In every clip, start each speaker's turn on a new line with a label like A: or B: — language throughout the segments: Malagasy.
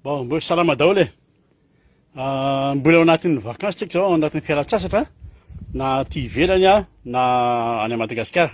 A: Bon, mbola salama daholo e. Mbola ao anatin'ny vakansy tsika zao, ao anatin'ny fialan-tsasatra na ty ivelany a na any Madagasikara.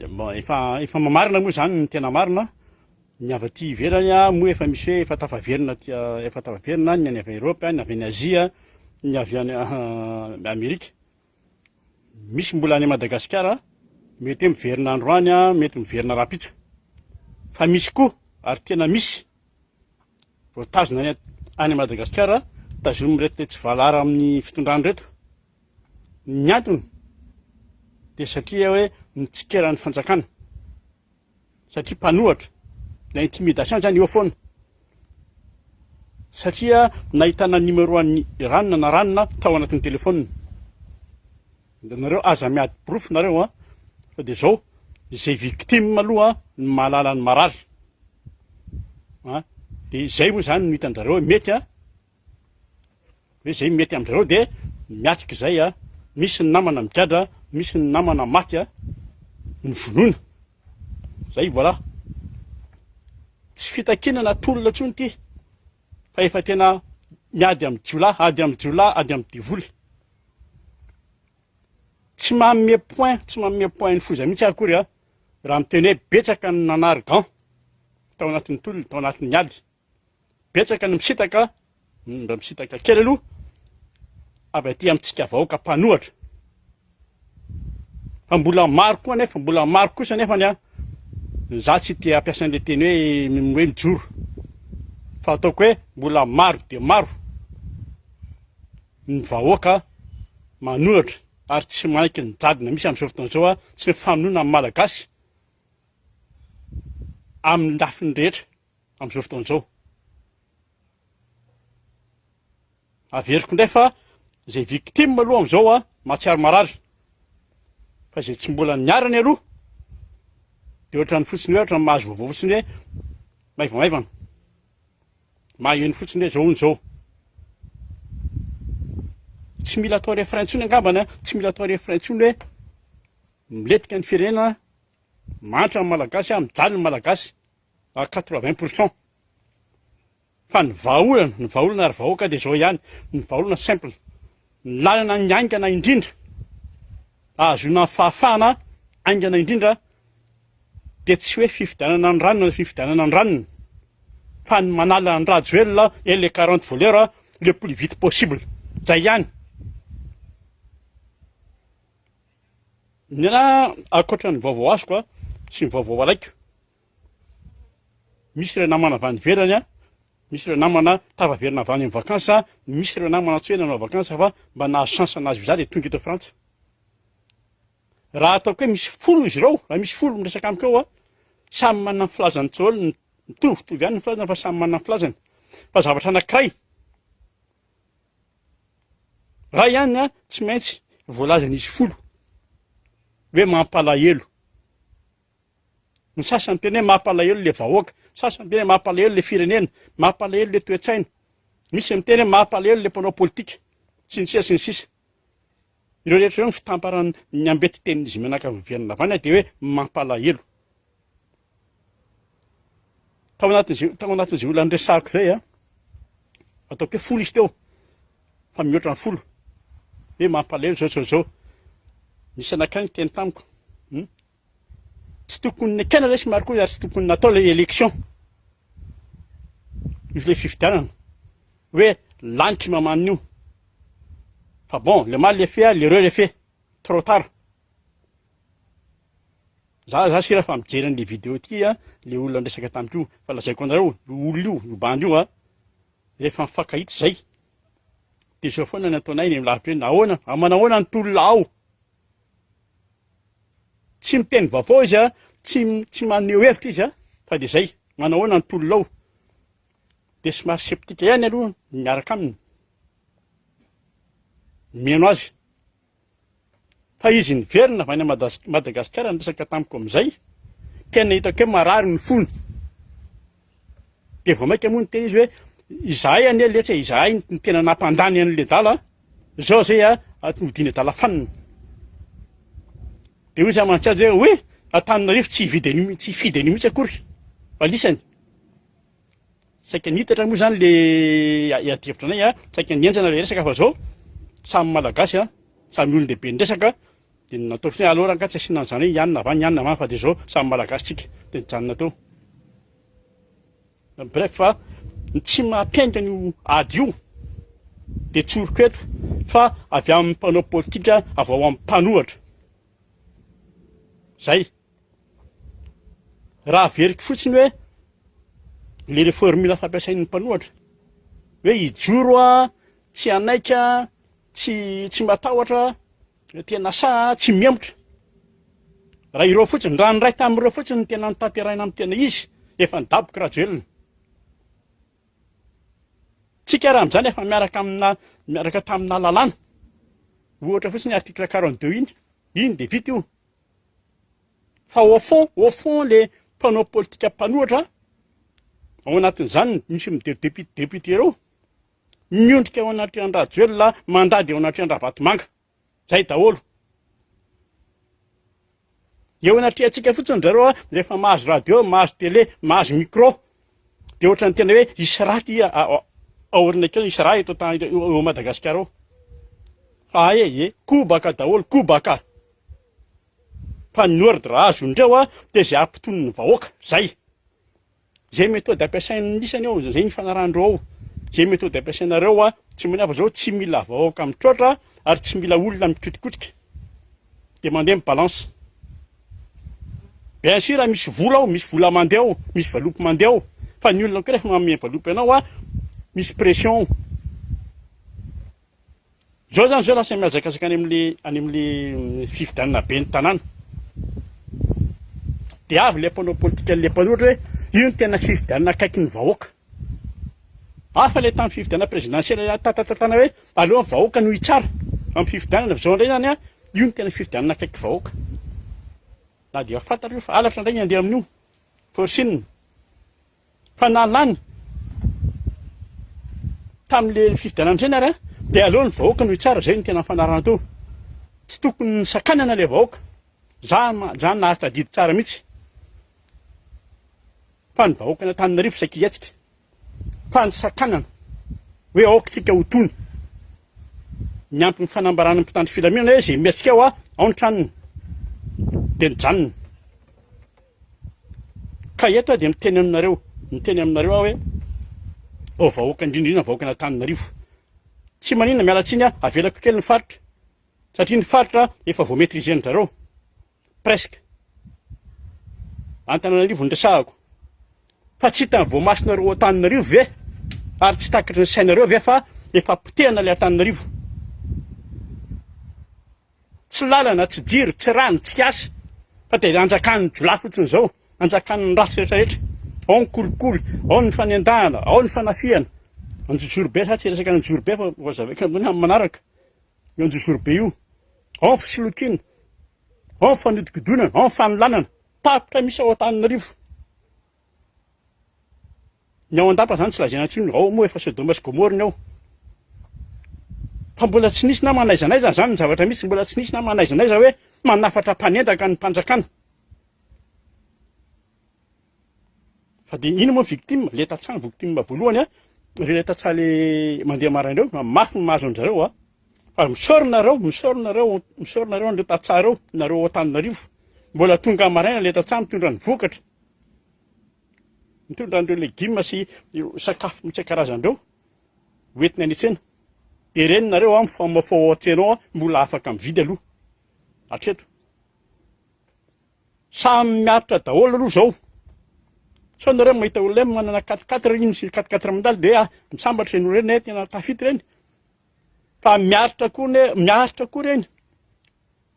A: Bon, efa mamarina moa zany ny tena marina. Ny avy aty ivelany a moa efa misy hoe efa tafaverina efa tafaverina ny any avy Europe, ny avy any Azia, ny avy any Amerika. Misy mbola any Madagasikara, mety hoe miverina androany a, mety miverina rapitra. Fa misy koa ary tena misy voatazona any Madagasikara, tazomy reto tsy valara amin'ny fitondrany reto. Ny antony dia satria hoe mitsikeran'ny fanjakana, satria mpanohatra, la intimidation zany eo foana. Satria nahitana numéro an'ny ranona na ranona tao anatin'ny telefonina. Nareo aza miady proof nareo a, fa dia zao izay victime aloha ny mahalala ny marary. Dia izay moa zany no hitan-jareo mety a, hoe izay mety amin'izareo dia miatrika izay a, misy ny namana migadra, misy ny namana maty a, ny vonoina. Zay voilà. Tsy fitakinana tolona intsony ty, fa efa tena miady amin'ny jiolahy, ady amin'ny jiolahy, ady amin'ny divoly. Tsy manome point ny foza mihitsy akory a, raha miteny hoe betsaka ny nanary gant tao anatin'ny tolona, tao anatin'ny ady. Betsaka ny misitaka, mba misitaka kely aloha, avy aty amintsika vahoaka mpanohatra. Fa mbola maro koa nefa, mbola maro kosa nefany a, za tsy te hampiasa an'ilay teny hoe mijoro. Fa ataoko hoe mbola maro dia maro ny vahoaka manohatra ary tsy manaiky ny jadona misy amin'izao fotoana izao a, tsy mifanohana amin'ny malagasy amin'ny lafiny rehetra amin'izao fotoana izao. Averiko indray fa izay victime aloha amin'izao a mahatsiaro marary, fa izay tsy mbola niarany aloha dia ohatrany fotsiny hoe ohatrany mahazo vaovao fotsiny hoe maivamaivana, maheno fotsiny hoe zao ny zao. Tsy mila atao refrain intsony angambany a, tsy mila atao refrain intsony hoe miletika ny firenena, mantra ny malagasy a, mijaly ny malagasy à 80%. Fa ny vahaolana ary vahoaka dia zao ihany, ny vahaolana simple, ny lalana ny aingana indrindra, ahazona fahafahana aingana indrindra, dia tsy hoe fifidianana ny ranona, fifidianana ny ranony, fa ny manala ny rajoelona et les 40 voleurs le plus vite possible. Zay ihany. Nena akoatra ny vaovao azoko a, sy ny vaovao alaiko. Misy ireo namana avy any ivelany a, misy ireo namana tafaverina avy any amin'ny vakansa, misy ireo namana tsy hoe nanao vakansa fa mba nahazo chance anazy za dia tonga eto Frantsa. Raha ataoko hoe misy folo izy ireo, raha misy folo miresaka amiko eo a, samy manana ny filazany tsaholo, mitovitovy ihany ny filazany fa samy manana ny filazany. Fa zavatra anankiray, raha ihany a tsy maintsy voalazan'izy folo hoe mampalahelo. Ny sasany teny hoe mampalahelo le vahoaka, sasany teny hoe mampalahelo le firenena, mampalahelo le toe-tsaina, misy miteny hoe mampalahelo le mpanao politika, sy ny sisa sy ny sisa. Ireo rehetra ireo ny fitamparany ny ambety tenin'izy menaka miverina avany dia hoe mampalahelo. Tao anatin'izay olona niresahako izay a, ataoko hoe folo izy teo, fa mihoatra ny folo hoe mampalahelo zao. Nisy anankiray ny teny tamiko, tsy tokony nekena ilay somary koa ary tsy tokony natao ilay élection, io ilay fifidianana hoe lanitra maman'io. Fa bon, le mal est fait, l'erreur est fait, trop tard. Za sy rehefa mijery an'ilay vidéo ity a, le olona niresaka tamiko io, fa lazaiko anareo, io olona io bandy io a, rehefa mifankahita zay, dia zao foana ny ataonay ny milavitra hoe nahoana, manahoana ny tolona ao. Tsy miteny vaovao izy a, tsy maneho hevitra izy a, fa dia zay, manahoana ny tolona ao. Dia somary septika ihany aloha miaraka aminy, meno azy. Fa izy niverina avy any Madagasikara niresaka tamiko amin'izay, tena hitako hoe marary ny fony. Dia vao maika moa ny teny izy hoe izahay anie letsa izahay ny tena nampandany an'ilay dala, zao zay a atodiny dala fanina. Dia hoy izy amantsy hoe oe Antananarivo tsy hifidy an'io mihitsy akory, fa lisany. saika nitatra moa zany le iadihevitra anay a, saika nienjana le resaka fa zao samy malagasy a, samy olon-dehibe nresaka de natao fotsiny aloha raha ka tsy asiana an'izany hoe ianona avany ianona avany fa de zao samy malagasy tsika de nijanona tao. Bref fa tsy mampiainga ny ady io de tsoroko eto fa avy amin'ny mpanao politika avy ao amin'ny mpanohatra. Zay. Raha veriko fotsiny hoe le formula fampiasain'ny mpanohatra hoe hijoro a, tsy anaika, tsy matahotra, tena sa tsy miamotra. Raha ireo fotsiny, raha ny ray tamin'ireo fotsiny tena nitanterahina amin'ny tena izy, efa nidaboka rajoelina. Tsika raha amin'izany efa miaraka tamina lalàna. Ohatra fotsiny article 42 iny de vita io. Fa au fond le mpanao politika mpanohatra ao anatin'izany misy député reo miondrika ao anaty an-drajoelina, mandady ao anaty an-dravatomanga. Zay daholo. Eo anaty antsika fotsiny zareo a, rehefa mahazo radio, mahazo télé, mahazo micro de ohatrany tena hoe hisy raty aorina kely hisy raha eto ao Madagasikara ao. Fa kobaka daholo, kobaka. Fa ny ordre azo indreo a de zay ampitony ny vahoaka, zay. Zay méthode ampiasain'ny isany ao, zay ny fanarandreo ao. Zay méthode ampiasainareo a, tsy manafa zao tsy mila vahoaka mitroatra ary tsy mila olona mitrotikotrika. De mandeha mibalance. Bien sûr misy vola ao, misy vola mandeha ao, misy valopy mandeha ao. Fa ny olona koa rehefa manome valopy anao a, misy pression. Zao zany zao lasa miazakazaka any amin'le fifidianana be ny tanàna. De avy le mpanao politika le mpanohatra hoe io ny tena fifidianana akaiky ny vahoaka. Fa le tamin'ny fifidianana présidentielle tatatana hoe aleo ny vahoaka no hitsara. Amin'ny fifidianana zao indray zany a, io ny tena fifidianana akaiky vahoaka. Na dia fantareo fa alatra indray ny andeha amin'io. Forcine. Fa nalany tamin'le fifidianana zay ary a, de aleo ny vahoaka no hitsara, zay ny tena fanarana tao. Tsy tokony sakanana le vahoaka. Zany nahatra didy tsara mihitsy. Fa ny vahoaka ny Antananarivo saika hetsika. Fa ny sakanana hoe aokatsika ho tony. Miampy ny fanambarana ny mpitandro filaminana hoe zay mihetsika ao a, ao ny tranony. De nijanona. Ka eto de miteny aminareo aho hoe o vahoaka indrindrina vahoaka ny Antananarivo. Tsy maninona mialatsiny a, avelako kely ny faritra. Satria ny faritra efa vao maîtriser zareo. Presque. Antananarivo ny resahako. Fa tsy hitany voamasonareo Antananarivo ve? Ary tsy takatry ny sainareo ve fa efa potehana le Antananarivo. Tsy lalana, tsy jiro, tsy rano, tsy asa. Fa de anjakan'ny jola fotsiny zao, anjakan'ny ratsy rehetrarehetra. Ao ny kolikoly, ao ny fanendahana, ao ny fanafiana. Anjojorobe sa tsy resaka ny jorobe fa voazavaika amin'ny manaraka. Io anjojorobe io. Ao ny fisolokiana, ao ny fanodikodonana, ao ny fanolanana. Tapitra misy ao Antananarivo. Ny ao andapa zany tsy lazaina intsony, ao moa efa Sodoma sy Gomorra ny ao. Fa mbola tsy nisy na manaizanaiza zany ny zavatra misy, mbola tsy nisy na manaizanaiza hoe manafatra mpanendaka ny mpanjakana. Fa de ino moa victime? Le tatsaha victime voalohany a, le tatsaha le mandeha maraindreo, mafy ny mahazo anjareo a. Fa misaorinareo an'ireo tatsaha reo, nareo Antananarivo. Mbola tonga maraina le tatsaha mitondra ny vokatra. Mitondra an'ireo legioma sy sakafo mitsy karazan'ireo. Hoentina any an-tsena. De reny nareo a mifamafao an-tsena ao mbola afaka mividy aloha. Hatreto. Samy miaritra daholo aloha zao. Sao nareo mahita olona manana 4x4 iny sy 4x4 mandaly de misambatra reny reny tena tafity reny. Fa miaritra koa reny.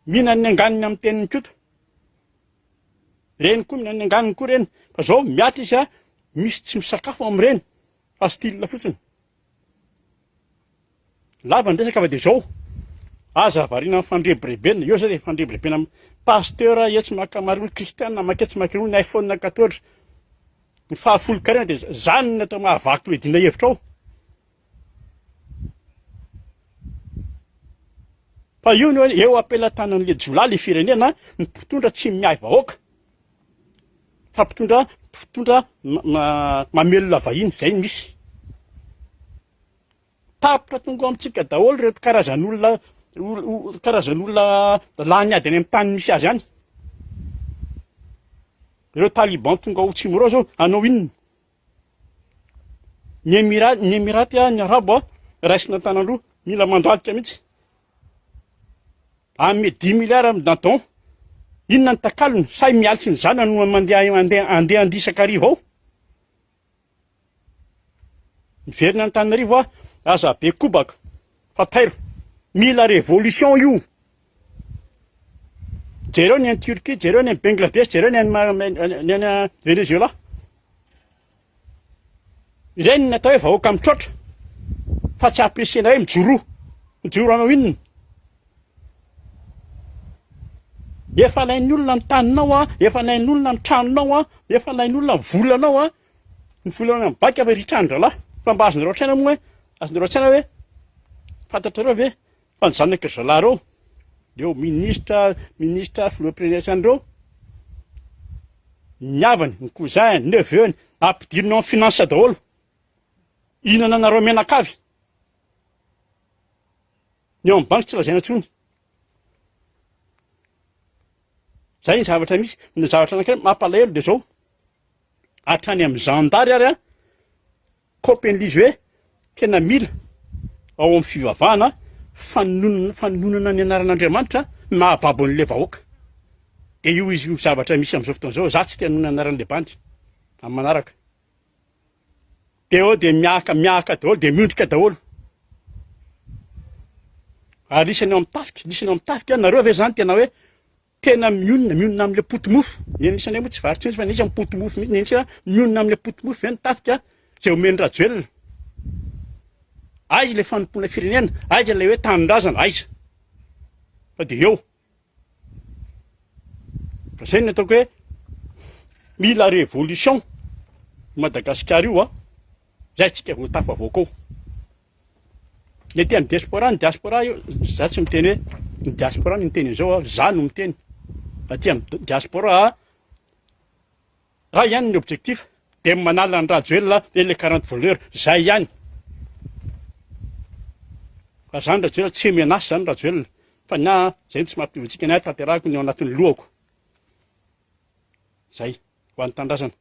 A: Mihinany anganiny amin'ny teniny koto. Reny koa mihinany anganiny koa reny. Fa zao miatra izy a, misy tsy misakafo amin'ireny. Fa style fotsiny. Lava ny resaka fa de zao. Aza variana amin'ny fandrebirebena. Eo zao de fandrebirebena amin'ny pasteur etsy makamarony kristianina maketsy makinony iPhone 14. Ny fahafolo karena de zany natao mahavaky hoe dina hevitra ao. Fa io ny eo ampelantanan'le jola le firenena ny mpitondra tsy mihay vahoaka. Fa mpitondra fitondra mamelona vahiny zay ny misy. Tapitra tonga amintsika daholo reto karazan'olona lany ady any amin'ny tany misy azy any. Ireo taliban tonga ho tsimorao zao anao inona? Ny Emiraty ny Arabo raisina tanandroa mila mandoalika mihitsy. Ame 10 milliards amin'ny danton. Inona ny takalony? Say mialtsy ny zanany no andeha andrisakarivo ao. Miverina ny Tananarivo aza be kobaka fatairo. Mila révolution io. Jereo ny any Turquie, jereo ny any Bangladesh, jereo ny any Venezuela. Ireny natao hoe vahoaka mitrotra. Fa tsy ampiasaina hoe mijoro anao inona? Efa lain'ny olona ny taninao efa lain'ny olona ny tranonao efa lain'ny olona ny volanao ny volanao amin'ny baka fa ritrandralahy. Fa mba azonareo tsaina moa hoe azonareo tsaina hoe fantatrareo ve fa ny zanaka zalahy reo reo ministra filoham-pirenena reo ny havany ny cousin ny neveu ampidirina amin'ny finance daholo. Inona nareo menakavy ny eo amin'ny banky tsy lazaina intsony. Zay ny zavatra misy. Ny zavatra anankiray mampalahelo dia zao hatrany amin'ny zandary ary Copenhague hoe tena mila ao amin'ny fivavahana fanonona ny anaran'Andriamanitra mahababo an'ilay vahoaka. Dia io izy io zavatra misy amin'izao fotoana izao. Za tsy te hanona anaran'ilay bandy amin'ny manaraka. Dia eo dia miahaka daholo dia miondrika daholo. Ary lisany eo amin'ny tafika nareo ve zany tena hoe tena mionona amin'ilay potomofo. Ny anisany moa tsy varotra fa nisy amin'ny potomofo mihitsy. Ny anisany mionona amin'ilay potomofo ve ny tafika zay omeny rajoelina. Aiza ilay fanompoana firenena, aiza ilay hoe tanindrazana, aiza. Fa dia eo. Fa zay ny ataoko hoe mila révolution Madagasikara io zay tsika vao tafavoaka ao. Ny teny diaspora io, za tsy miteny hoe ny diaspora ny miteny izao za no miteny. Aty amin'ny diaspora raha ihany ny objectif dia manala ny rajoelina les 40 voleurs zay ihany. Fa zany rajoelina tsy menace zany rajoelina. Fa zay tsy mampivotsika ny tanterahako ny ao anatin'ny lohako. Zay ho an'ny tanindrazana.